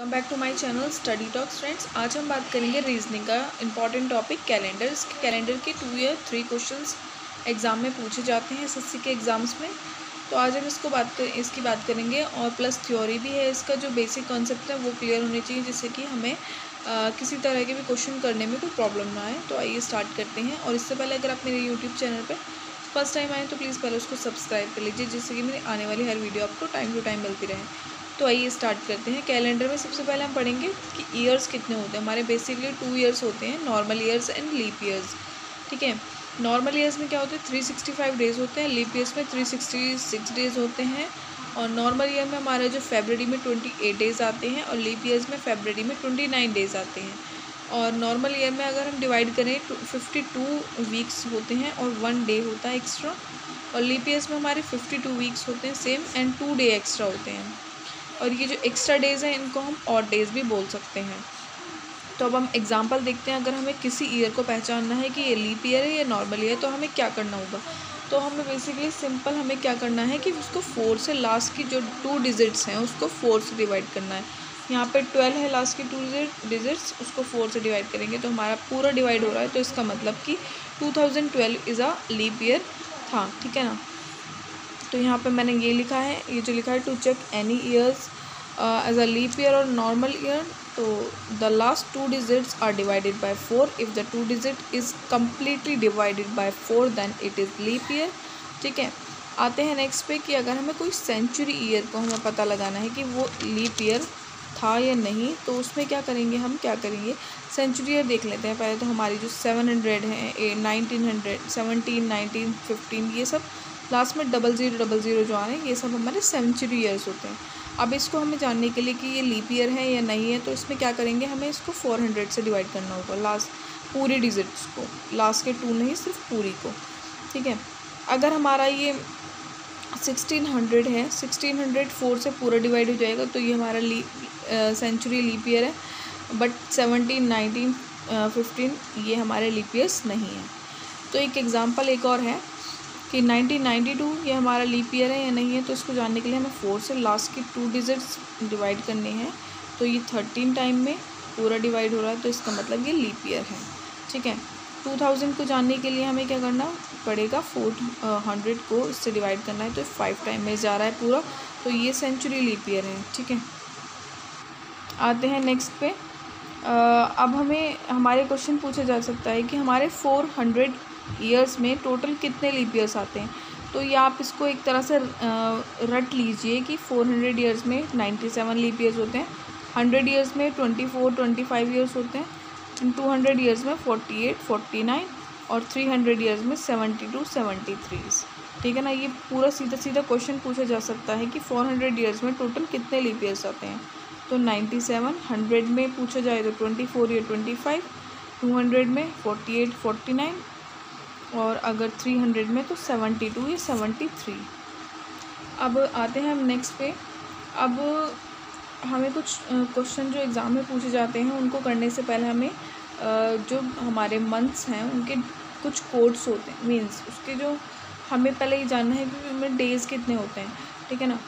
Welcome back to my channel study talks friends. आज हम बात करेंगे रीजनिंग का इंपॉर्टेंट टॉपिक कैलेंडर। इसके कैलेंडर के 2 या 3 क्वेश्चंस एग्जाम में पूछे जाते हैं एसएससी के एग्ज़ाम्स में। तो आज हम इसकी बात करेंगे और प्लस थ्योरी भी है। इसका जो बेसिक कॉन्सेप्ट है वो क्लियर होने चाहिए जिससे कि हमें किसी तरह के भी क्वेश्चन करने में कोई प्रॉब्लम ना आए। तो आइए स्टार्ट करते हैं। और इससे पहले अगर आप मेरे यूट्यूब चैनल पर फर्स्ट टाइम आए तो प्लीज़ पहले उसको सब्सक्राइब कर लीजिए जिससे कि मेरी आने वाली हर वीडियो आपको टाइम टू टाइम मिलती रहे। तो आइए स्टार्ट करते हैं। कैलेंडर में सबसे पहले हम पढ़ेंगे कि ईयर्स कितने होते हैं। हमारे बेसिकली 2 ईयर्स होते हैं, normal years and leap years. ठीक है, नॉर्मल ईयर्स में क्या होते हैं 365 डेज़ होते हैं, लीप ईयर्स में 366 डेज़ होते हैं। और नॉर्मल ईयर में हमारा जो फरवरी में 28 डेज़ आते हैं और लीप ईयर्स में फरवरी में 29 डेज़ आते हैं। और नॉर्मल ईयर में अगर हम डिवाइड करें तो 52 वीक्स होते हैं और 1 डे होता है एक्स्ट्रा। और लीप ईयर्स में हमारे 52 वीक्स होते हैं सेम एंड 2 डे एक्स्ट्रा होते हैं। और ये जो एक्स्ट्रा डेज़ हैं इनको हम ऑड डेज़ भी बोल सकते हैं। तो अब हम एग्जांपल देखते हैं। अगर हमें किसी ईयर को पहचानना है कि ये लीप ईयर है या नॉर्मल ईयर, तो हमें क्या करना होगा। तो हमें बेसिकली सिंपल हमें क्या करना है कि उसको 4 से लास्ट की जो 2 डिजिट्स हैं उसको 4 से डिवाइड करना है। यहाँ पे 12 है लास्ट की 2 डिजिट्स, उसको 4 से डिवाइड करेंगे तो हमारा पूरा डिवाइड हो रहा है। तो इसका मतलब कि 2012 इज़ अ लीप ईयर था। ठीक है ना। तो यहाँ पे मैंने ये लिखा है, ये जो लिखा है to check any years as a leap year और नॉर्मल ईयर। तो the last 2 digits are divided by 4। If the 2 digit is completely divided by 4 then it is leap year. ठीक है, आते हैं नेक्स्ट पे कि अगर हमें कोई सेंचुरी ईयर को हमें पता लगाना है कि वो लीप ईयर था या नहीं, तो उसमें क्या करेंगे, हम क्या करेंगे सेंचुरी ईयर देख लेते हैं पहले। तो हमारी जो 700 है, 1900, 17, 19, 15, ये सब लास्ट में 0000 जो आ रहे हैं ये सब हमारे सेंचुरी ईयर्स होते हैं। अब इसको हमें जानने के लिए कि ये लीप ईयर है या नहीं है, तो इसमें क्या करेंगे, हमें इसको 400 से डिवाइड करना होगा लास्ट पूरी डिजिट्स को, लास्ट के 2 नहीं सिर्फ पूरी को। ठीक है, अगर हमारा ये 1600 है, 1600 4 से पूरा डिवाइड हो जाएगा तो ये हमारा सेंचुरी लीप ईयर है। बट 17, 19, 15 ये हमारे लीप ईयर्स नहीं है। तो एक एग्जांपल एक और है कि 1992 ये हमारा लीप ईयर है या नहीं है। तो इसको जानने के लिए हमें 4 से लास्ट की 2 डिजिट्स डिवाइड करने हैं। तो ये 13 टाइम में पूरा डिवाइड हो रहा है, तो इसका मतलब ये लीप ईयर है। ठीक है, 2000 को जानने के लिए हमें क्या करना पड़ेगा, 400 को इससे डिवाइड करना है, तो 5 टाइम में जा रहा है पूरा, तो ये सेंचुरी लीप ईयर है। ठीक है, आते हैं नेक्स्ट पे। अब हमें हमारे क्वेश्चन पूछा जा सकता है कि हमारे 400 ईयर्स में टोटल कितने लीप ईयर्स आते हैं। तो ये आप इसको एक तरह से रट लीजिए कि 400 ईयर्स में 97 लीप ईयर्स होते हैं, 100 ईयर्स में 24, 25 ईयर्स होते हैं, 200 ईयर्स में 48, 49 और 300 ईयर्स में 72, 73। ठीक है ना। ये पूरा सीधा सीधा क्वेश्चन पूछा जा सकता है कि 400 ईयर्स में टोटल कितने लीप ईयर्स आते हैं। तो 97, 100 में पूछा जाए तो 24 या 25, 200 में 48, 49 और अगर 300 में तो 72 या 73। अब आते हैं हम नेक्स्ट पे। अब हमें कुछ क्वेश्चन जो एग्ज़ाम में पूछे जाते हैं उनको करने से पहले हमें जो हमारे मंथ्स हैं उनके कुछ कोड्स होते हैं, मीन्स उसके जो हमें पहले ये जानना है कि उनमें डेज़ कितने होते हैं। ठीक है ना।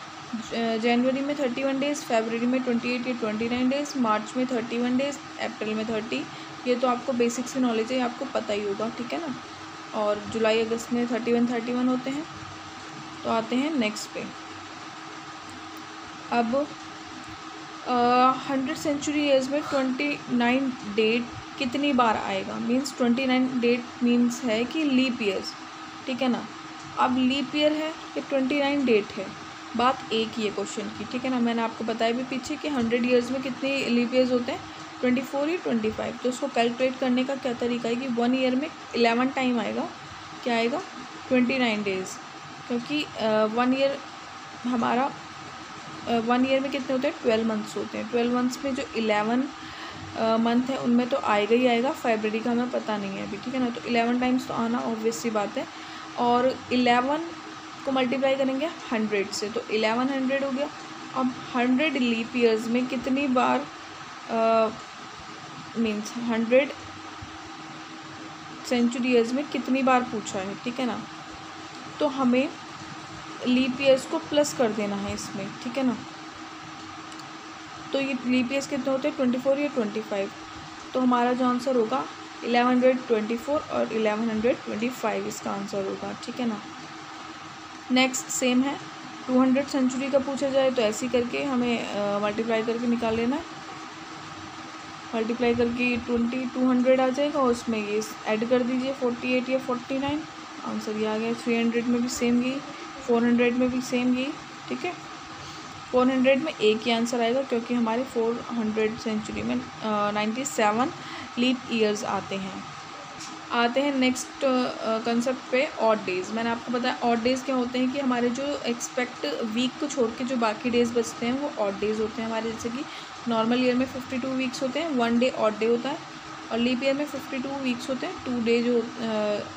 जनवरी में 31 डेज़, फरवरी में 28 या 29 डेज़, मार्च में 31 डेज़, अप्रैल में 30। ये तो आपको बेसिक से नॉलेज है, आपको पता ही होगा। ठीक है ना। और जुलाई अगस्त में 31 होते हैं। तो आते हैं नेक्स्ट पे। अब 100 सेंचुरी ईयर्स में 29 डेट कितनी बार आएगा, मीन्स 29 डेट मीन्स है कि लीप ईयर्स। ठीक है ना। अब लीप ईयर है कि 29 डेट है, बात एक ही है क्वेश्चन की। ठीक है ना। मैंने आपको बताया भी पीछे कि 100 ईयर्स में कितने लीप ईयर्स होते हैं, 24 या 25। तो उसको कैलकुलेट करने का क्या तरीका है कि 1 ईयर में 11 टाइम आएगा, क्या आएगा 29 डेज़, क्योंकि 1 ईयर हमारा 1 ईयर में कितने होते हैं 12 मंथ्स होते हैं। 12 मंथ्स में जो 11 मंथ है उनमें तो आएगा ही आएगा, फरवरी का हमें पता नहीं है अभी। ठीक है ना। तो 11 टाइम्स तो आना ऑब्वियस सी बात है। और 11 को मल्टीप्लाई करेंगे 100 से तो 1100 हो गया। अब 100 लीप ईयर्स में कितनी बार मीन्स 100 सेंचुरी ईयर्स में कितनी बार पूछा है। ठीक है ना। तो हमें लीप ईयर्स को प्लस कर देना है इसमें। ठीक है ना। तो ये लीप ईयर्स कितने होते हैं 24 या 25। तो हमारा जो आंसर होगा 1124 और 1125 इसका आंसर होगा, ठीक है ना। नेक्स्ट सेम है 200 सेंचुरी का पूछा जाए तो ऐसे करके हमें मल्टीप्लाई करके निकाल लेना है। मल्टीप्लाई करके 200 आ जाएगा और उसमें ये ऐड कर दीजिए 48 या 49, आंसर ये आ गया। 300 में भी सेम यही, 400 में भी सेम यही, ठीक है। 400 में एक ही आंसर आएगा क्योंकि हमारे 400 सेंचुरी में 97 लीप ईयर्स आते हैं। नेक्स्ट कंसेप्ट पे ऑड डेज। मैंने आपको बताया ऑड डेज क्या होते हैं कि हमारे जो एक्सपेक्ट वीक को छोड़ के जो बाकी डेज बचते हैं वो ऑड डेज होते हैं हमारे। जैसे कि नॉर्मल ईयर में 52 वीक्स होते हैं, 1 डे ऑड डे होता है, और लीप ईयर में 52 वीक्स होते हैं, 2 डे जो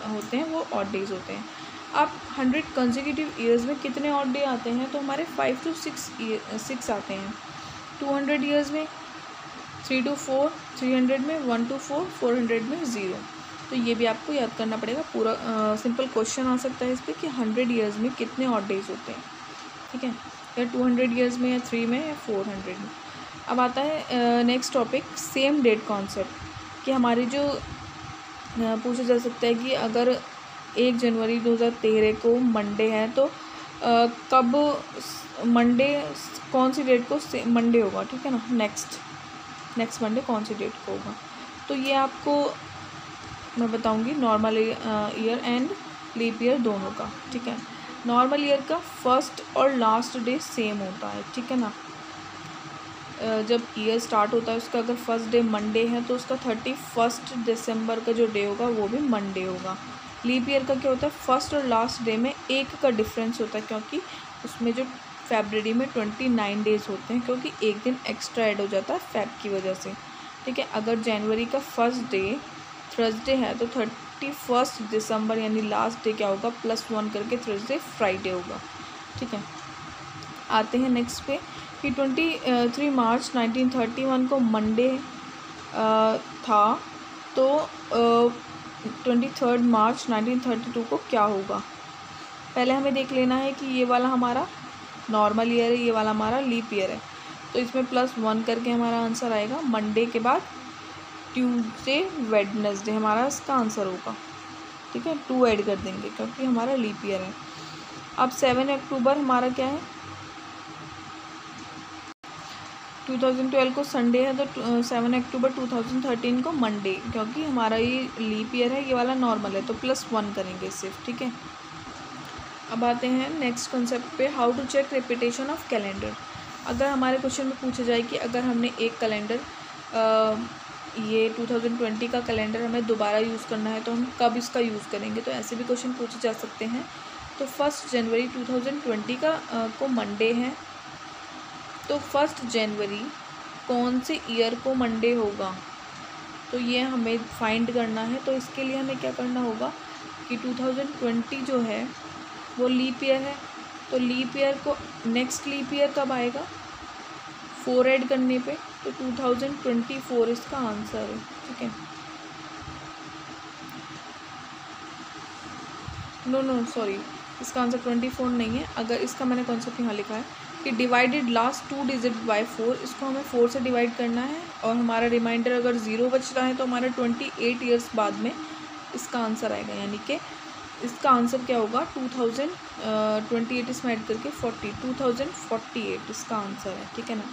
होते हैं वो ऑड डेज होते हैं। अब 100 कंसेक्यूटिव ईयर्स में कितने ऑड डे आते हैं, तो हमारे 5 to 6 आते हैं। 200 ईयर्स में 3 to 4, 300 में 1 to 4, 400 में 0। तो ये भी आपको याद करना पड़ेगा। पूरा सिंपल क्वेश्चन आ सकता है इस पर कि 100 ईयर्स में कितने ऑड डेज होते हैं, ठीक है, या 200 ईयर्स में या 3 में या 400 में। अब आता है next topic same date concept कि हमारी जो पूछा जा सकता है कि अगर 1 जनवरी 2013 को मंडे है तो कब मंडे कौन सी डेट को मंडे होगा, ठीक है ना। नेक्स्ट मंडे कौन सी डेट को होगा, तो ये आपको मैं बताऊंगी normal year and leap year दोनों का, ठीक है। नॉर्मल ईयर का फर्स्ट और लास्ट डे सेम होता है, ठीक है ना। जब ईयर स्टार्ट होता है उसका अगर फर्स्ट डे मंडे है तो उसका 31 दिसंबर का जो डे होगा वो भी मंडे होगा। लीप ईयर का क्या होता है, फर्स्ट और लास्ट डे में एक का डिफरेंस होता है क्योंकि उसमें जो फरवरी में 29 डेज होते हैं, क्योंकि एक दिन एक्स्ट्रा ऐड हो जाता है फेब की वजह से, ठीक है। अगर जनवरी का फर्स्ट डे थर्सडे है तो 31 दिसंबर यानी लास्ट डे क्या होगा, +1 करके थर्सडे फ्राइडे होगा, ठीक है। आते हैं नेक्स्ट पे कि 23 मार्च 1931 को मंडे था, तो 23 मार्च 1932 को क्या होगा। पहले हमें देख लेना है कि ये वाला हमारा नॉर्मल ईयर है, ये वाला हमारा लीप ईयर है, तो इसमें +1 करके हमारा आंसर आएगा। मंडे के बाद ट्यूसडे वेडनेसडे हमारा इसका आंसर होगा, ठीक है। 2 ऐड कर देंगे क्योंकि हमारा लीप ईयर है। अब 7 अक्टूबर हमारा क्या है, 2012 को संडे है तो 7 अक्टूबर 2013 को मंडे, क्योंकि हमारा ये लीप ईयर है, ये वाला नॉर्मल है, तो +1 करेंगे सिर्फ, ठीक है। अब आते हैं नेक्स्ट कॉन्सेप्ट पे, how to check repetition of calendar. अगर हमारे क्वेश्चन में पूछा जाए कि अगर हमने एक कैलेंडर ये 2020 का कैलेंडर हमें दोबारा यूज़ करना है तो हम कब इसका यूज़ करेंगे, तो ऐसे भी क्वेश्चन पूछे जा सकते हैं। तो 1 जनवरी 2020 का को मंडे है, तो 1 जनवरी कौन से ईयर को मंडे होगा, तो ये हमें फाइंड करना है। तो इसके लिए हमें क्या करना होगा कि 2020 जो है वो लीप ईयर है, तो लीप ईयर को नेक्स्ट लीप ईयर कब आएगा, 4 ऐड करने पे, तो 2024 इसका आंसर है, ठीक है। नो सॉरी, इसका आंसर 24 नहीं है। अगर इसका मैंने कॉन्सेप्ट यहाँ लिखा है कि डिवाइडेड लास्ट 2 डिजिट बाय 4, इसको हमें 4 से डिवाइड करना है और हमारा रिमाइंडर अगर 0 बच रहा है तो हमारा 28 ईयर्स बाद में इसका आंसर आएगा, यानी कि इसका आंसर क्या होगा 2028 इसमें ऐड करके 2048 इसका आंसर है, ठीक है ना।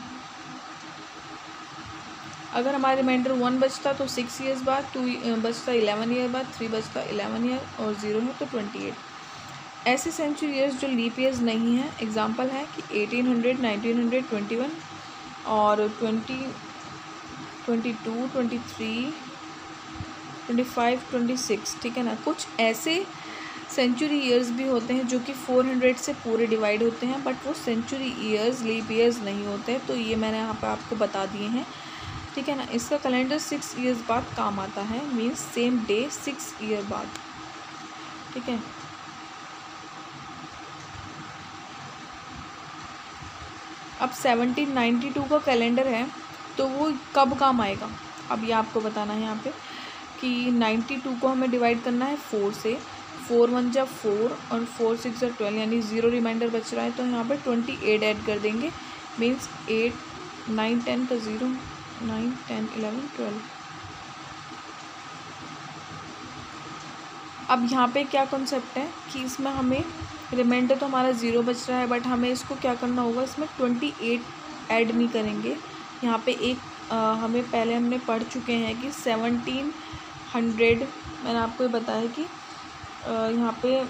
अगर हमारा रिमाइंडर 1 बचता तो 6 ईयर्स बाद, 2 बचता 11 ईयर बाद, 3 बचता 11 ईयर और 0 है तो 28। ऐसे सेंचुरी ईयर्स जो लीप ईयर्स नहीं हैं, एग्जांपल है कि 1800, 1900, 21 और 20, 22, 23, 25, 26, ठीक है ना। कुछ ऐसे सेंचुरी ईयर्स भी होते हैं जो कि 400 से पूरे डिवाइड होते हैं, बट वो सेंचुरी ईयर्स लीप ईयर्स नहीं होते, तो ये मैंने यहाँ पर आपको बता दिए हैं, ठीक है ना। इसका कैलेंडर 6 ईयर्स बाद काम आता है, मीन्स सेम डे 6 ईयर बाद, ठीक है। अब 1792 का कैलेंडर है तो वो कब काम आएगा, अब ये आपको बताना है यहाँ पे कि 92 को हमें डिवाइड करना है 4 से, 4 1 जा 4 और 4 6 जा 12, यानी 0 रिमाइंडर बच रहा है तो यहाँ पे 28 ऐड कर देंगे, मीन्स 8 9 10 का 0, 9 10 11 12। अब यहाँ पे क्या कॉन्सेप्ट है कि इसमें हमें रिमाइंडर तो हमारा 0 बच रहा है, बट हमें इसको क्या करना होगा, इसमें 28 ऐड नहीं करेंगे। यहाँ पे एक हमें पहले हमने पढ़ चुके हैं कि 1700, मैंने आपको ये बताया कि यहाँ पे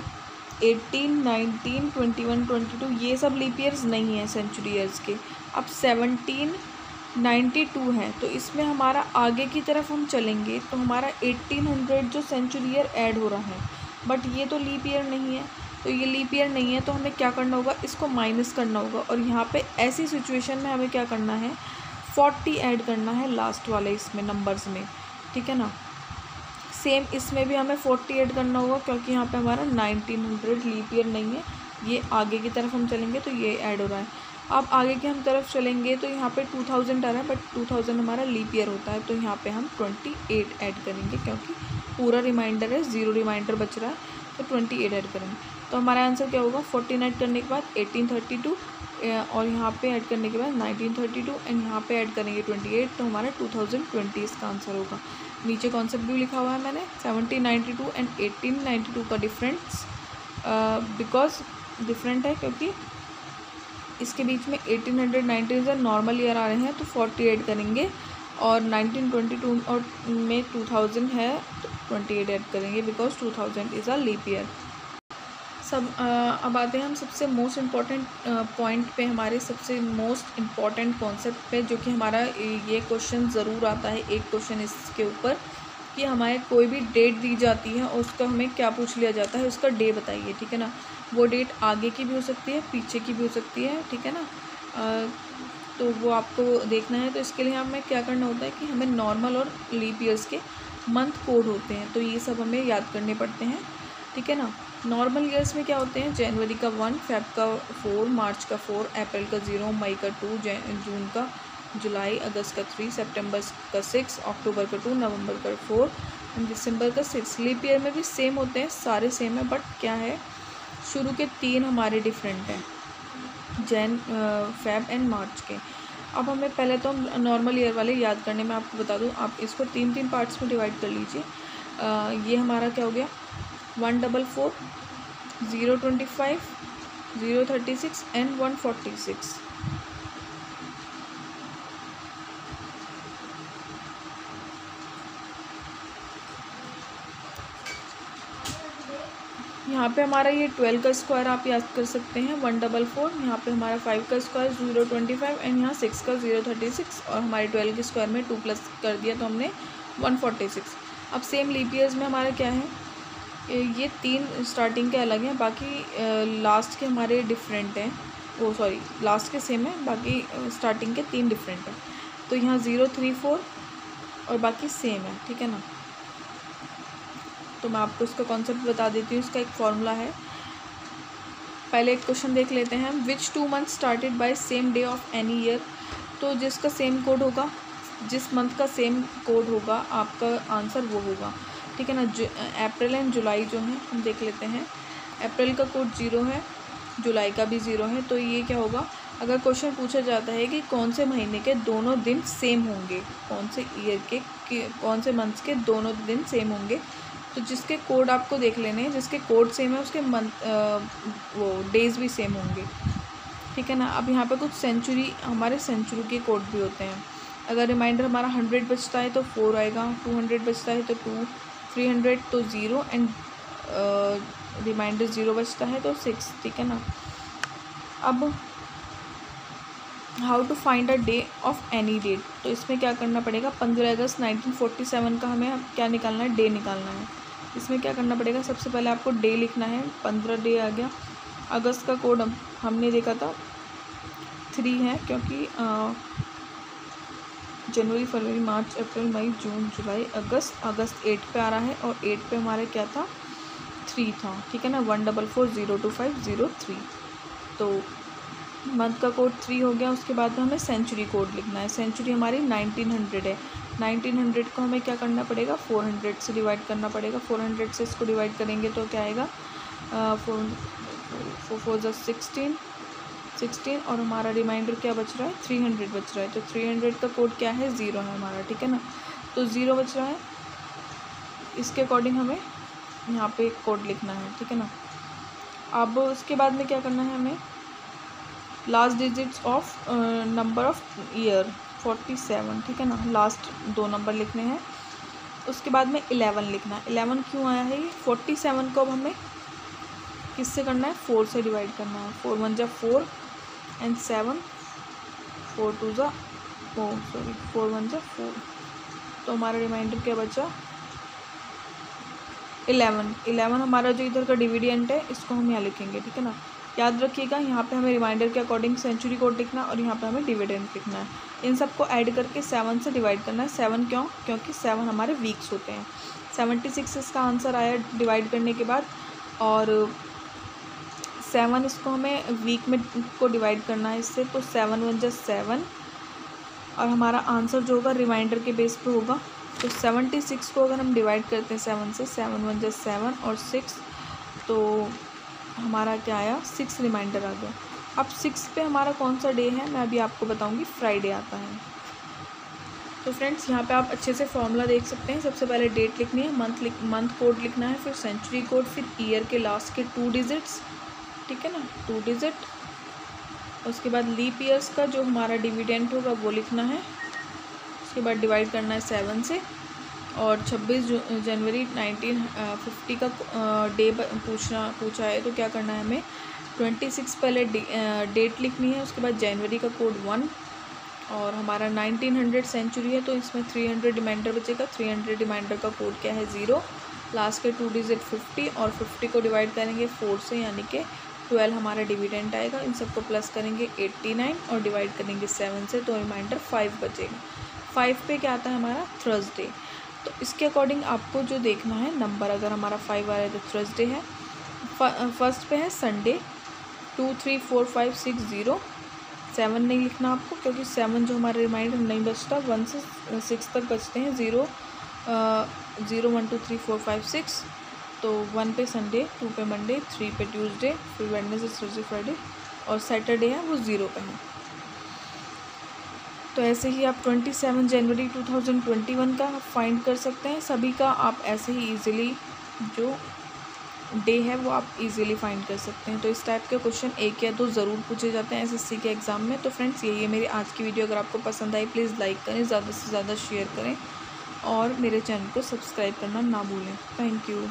18 19 21 22 ये सब लीप ईयर्स नहीं है सेंचुरी ईयर्स के। अब 1792 है, तो इसमें हमारा आगे की तरफ हम चलेंगे तो हमारा 1800 जो सेंचुरी ईयर ऐड हो रहा है, बट ये तो लीप ईयर नहीं है। तो ये लीप ईयर नहीं है तो हमें क्या करना होगा, इसको माइनस करना होगा। और यहाँ पे ऐसी सिचुएशन में हमें क्या करना है, 40 ऐड करना है लास्ट वाले इसमें नंबर्स में, ठीक है ना। सेम इसमें भी हमें 40 ऐड करना होगा, क्योंकि यहाँ पे हमारा 1900 लीप ईयर नहीं है, ये आगे की तरफ हम चलेंगे तो ये ऐड हो रहा है। अब आगे की हम तरफ चलेंगे तो यहाँ पे 2000 आ रहा है, बट 2000 हमारा लीप ईयर होता है, तो यहाँ पे हम 28 ऐड करेंगे, क्योंकि पूरा रिमाइंडर है, 0 रिमाइंडर बच रहा है, तो 28 ऐड करेंगे। तो हमारा आंसर क्या होगा, 14 ऐड करने के बाद 1832, और यहाँ पे ऐड करने के बाद 1932, एंड यहाँ पे ऐड करेंगे 28, तो हमारा 2020 इसका आंसर होगा। नीचे कॉन्सेप्ट भी लिखा हुआ है मैंने, 1792 एंड 1892 का डिफरेंस बिकॉज डिफरेंट है क्योंकि इसके बीच में 1890 नॉर्मल ईयर आ रहे हैं, तो 40 ऐड करेंगे, और 1922 और में 2000 है तो 28 ऐड करेंगे, because 2000 is a leap year. अब आते हैं हम सबसे मोस्ट इम्पॉर्टेंट पॉइंट पे, हमारे सबसे मोस्ट इम्पॉर्टेंट कॉन्सेप्ट पे, जो कि हमारा ये क्वेश्चन ज़रूर आता है, एक क्वेश्चन इसके ऊपर, कि हमारे कोई भी डेट दी जाती है और उसका हमें क्या पूछ लिया जाता है, उसका डे बताइए, ठीक है ना। वो डेट आगे की भी हो सकती है, पीछे की भी हो सकती है, ठीक है ना। तो वो आपको देखना है। तो इसके लिए हमें क्या करना होता है कि हमें नॉर्मल और लीप ईयर्स के मंथ कोड होते हैं, तो ये सब हमें याद करने पड़ते हैं, ठीक है ना। नॉर्मल ईयर्स में क्या होते हैं, जनवरी का 1, फेब का 4, मार्च का 4, अप्रैल का 0, मई का 2, जून का, जुलाई अगस्त का 3, सितंबर का 6, अक्टूबर का 2, नवंबर का 4 एंड दिसंबर का 6। लीप ईयर में भी सेम होते हैं, सारे सेम है, बट क्या है, शुरू के 3 हमारे डिफरेंट हैं, जैन, फेब एंड मार्च के। अब हमें पहले तो हम नॉर्मल ईयर वाले याद करने में आपको बता दूं, आप इसको 3 पार्ट्स में डिवाइड कर लीजिए। ये हमारा क्या हो गया, 144, 025, 036 एंड 146। यहाँ पे हमारा ये 12 का स्क्वायर आप याद कर सकते हैं, 144, यहाँ पे हमारा 5 का स्क्वायर 025 एंड यहाँ 6 का 036, और हमारे 12 के स्क्वायर में 2 प्लस कर दिया तो हमने 146। अब सेम लीप ईयर्स में हमारा क्या है, ये 3 स्टार्टिंग के अलग हैं, बाकी लास्ट के हमारे डिफरेंट हैं, वो सॉरी लास्ट के सेम है, बाकी स्टार्टिंग के 3 डिफरेंट हैं। तो यहाँ 034 और बाकी सेम है, ठीक है ना। तो मैं आपको इसका कॉन्सेप्ट बता देती हूँ, इसका एक फॉर्मूला है। पहले एक क्वेश्चन देख लेते हैं हम, विच 2 month started by same day of any year. तो जिसका सेम कोड होगा, जिस मंथ का सेम कोड होगा, आपका आंसर वो होगा, ठीक है ना। अप्रैल एंड जुलाई जो हैं हम देख लेते हैं, अप्रैल का कोड 0 है, जुलाई का भी 0 है, तो ये क्या होगा, अगर क्वेश्चन पूछा जाता है कि कौन से महीने के दोनों दिन सेम होंगे, कौन से ईयर के कौन से मंथ्स के दोनों दिन सेम होंगे, तो जिसके कोड आपको देख लेने हैं, जिसके कोड सेम है उसके मंथ वो डेज़ भी सेम होंगे, ठीक है ना। अब यहाँ पे कुछ सेंचुरी, हमारे सेंचुरी के कोड भी होते हैं। अगर रिमाइंडर हमारा 100 बचता है तो 4 आएगा, 200 बचता है तो 2, 300 तो 0 एंड रिमाइंडर 0 बचता है तो 6, ठीक है ना। अब how to find a day of any date, तो इसमें क्या करना पड़ेगा, 15 अगस्त 1947 का हमें क्या निकालना है, डे निकालना है। इसमें क्या करना पड़ेगा, सबसे पहले आपको डे लिखना है, 15 डे आ गया। अगस्त का कोड हमने देखा था 3 है, क्योंकि जनवरी, फरवरी, मार्च, अप्रैल, मई, जून, जुलाई, अगस्त 8 पे आ रहा है, और 8 पे हमारे क्या था, 3 था, ठीक है ना। 144025003, तो मंथ का कोड 3 हो गया। उसके बाद में हमें सेंचुरी कोड लिखना है, सेंचुरी हमारी 1900 है, 1900 को हमें क्या करना पड़ेगा, 400 से डिवाइड करना पड़ेगा, 400 से इसको डिवाइड करेंगे तो क्या आएगा, 4 4 16, 16 और हमारा रिमाइंडर क्या बच रहा है 300 बच रहा है। तो 300 का कोड क्या है 0 है हमारा, ठीक है ना। तो 0 बच रहा है, इसके अकॉर्डिंग हमें यहाँ पे एक कोड लिखना है, ठीक है ना। अब उसके बाद में क्या करना है हमें, last digits of number of year 47, ठीक है ना। लास्ट 2 नंबर लिखने हैं। उसके बाद में 11 लिखना है। 11 क्यों आया है ये, 47 को अब हमें किससे करना है 4 से डिवाइड करना है। 4 1 जा 4 एंड 7 4 2 जा 4 1 जा 4। तो हमारा रिमाइंडर क्या बचा 11 हमारा जो इधर का डिविडेंट है इसको हम यहाँ लिखेंगे, ठीक है ना। याद रखिएगा यहाँ पे हमें रिमाइंडर के अकॉर्डिंग सेंचुरी कोड लिखना और यहाँ पे हमें डिविडेंट लिखना है। इन सबको ऐड करके 7 से डिवाइड करना है। 7 क्यों, क्योंकि 7 हमारे वीक्स होते हैं। 76 इसका आंसर आया डिवाइड करने के बाद, और 7 इसको हमें वीक में को डिवाइड करना है इससे। तो 7 1 जा 7 और हमारा आंसर जो होगा रिमाइंडर के बेस पे होगा। तो 76 को अगर हम डिवाइड करते हैं 7 से, 7 1 जा 7 और 6, तो हमारा क्या आया 6 रिमाइंडर आ गया। अब 6 पे हमारा कौन सा डे है मैं अभी आपको बताऊंगी, फ्राइडे आता है। तो फ्रेंड्स यहाँ पे आप अच्छे से फॉर्मूला देख सकते हैं। सबसे पहले डेट लिखनी है, मंथ कोड लिखना है, फिर सेंचुरी कोड, फिर ईयर के लास्ट के 2 डिजिट्स, ठीक है ना, 2 डिजिट। उसके बाद लीप ईयर्स का जो हमारा डिविडेंट होगा वो लिखना है। उसके बाद डिवाइड करना है 7 से, और 26 जनवरी 1950 का डे पूछा है। तो क्या करना है हमें 26 पहले डेट लिखनी है। उसके बाद जनवरी का कोड 1, और हमारा 1900 सेंचुरी है तो इसमें 300 रिमाइंडर बचेगा। 300 रिमाइंडर का कोड क्या है 0, लास्ट के 2 डिजिट 50, और 50 को डिवाइड करेंगे 4 से, यानी कि 12 हमारा डिविडेंट आएगा। इन सबको प्लस करेंगे 89 और डिवाइड करेंगे 7 से, तो रिमाइंडर 5 बचेगा। 5 पे क्या आता है हमारा थर्सडे। तो इसके अकॉर्डिंग आपको जो देखना है नंबर, अगर हमारा 5 आ रहा है तो थर्सडे है। फर्स्ट पे है संडे 2 3 4 5 6 0। 7 नहीं लिखना आपको, क्योंकि 7 जो हमारा रिमाइंडर नहीं बचता, 1 से 6 तक बचते हैं। 0 0 1 2 3 4 5 6। तो 1 पे संडे, 2 पे मंडे, 3 पे ट्यूसडे, फिर वेडनेसडे थर्सडे फ्राइडे, और सैटरडे है वो 0 पे है। तो ऐसे ही आप 27 जनवरी 2021 का फाइंड कर सकते हैं। सभी का आप ऐसे ही इजीली जो डे है वो आप इजीली फाइंड कर सकते हैं। तो इस टाइप के क्वेश्चन 1 या 2 ज़रूर पूछे जाते हैं एसएससी के एग्ज़ाम में। तो फ्रेंड्स यही है मेरी आज की वीडियो। अगर आपको पसंद आई प्लीज़ लाइक करें, ज़्यादा से ज़्यादा शेयर करें, और मेरे चैनल को सब्सक्राइब करना ना भूलें। Thank you.